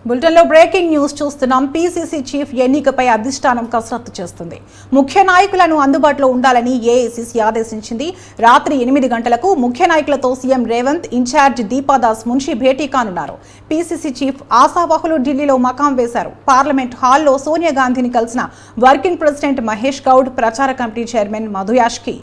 బులెటిన్లో breaking news చూస్తున్నాం. PCC chief ఎన్నికపై అధిష్టానం కసరత్తు చేస్తుంది. ముఖ్య నాయకులను అందుబాటులో ఉండాలని ఏఐసీసీ ఆదేశించింది. రాత్రి 8 గంటలకు ముఖ్య నాయకులతో సీఎం రేవంత్, ఇన్ఛార్జ్ దీపాదాస్ మున్షి భేటీ కానున్నారు. పీసీసీ చీఫ్ ఆశావాహులు ఢిల్లీలో మకాం వేశారు. పార్లమెంట్ హాల్లో సోనియా గాంధీని కలిసిన వర్కింగ్ ప్రెసిడెంట్ మహేష్ గౌడ్, ప్రచార కమిటీ chairman Madhu Yashki.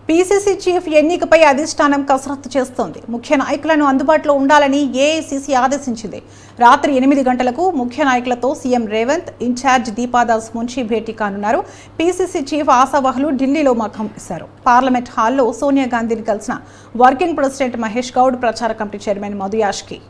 PCC chief ఎన్నికపై అధిష్టానం కసరత్తు చేస్తోంది. ముఖ్య నాయకులను అందుబాటులో ఉండాలని ఏఐసీసీ ఆదేశించింది. రాత్రి 8 గంటలకు ముఖ్య నాయకులతో సీఎం రేవంత్, ఇన్ఛార్జ్ దీపాదాస్ మున్షి భేటీ కానున్నారు. పీసీసీ చీఫ్ ఆశావాహులు ఢిల్లీలో మకాం వేశారు. పార్లమెంట్ హాల్లో సోనియా గాంధీని కలిసిన వర్కింగ్ ప్రెసిడెంట్ మహేష్ గౌడ్, ప్రచార కమిటీ చైర్మన్ మధు యాష్కి.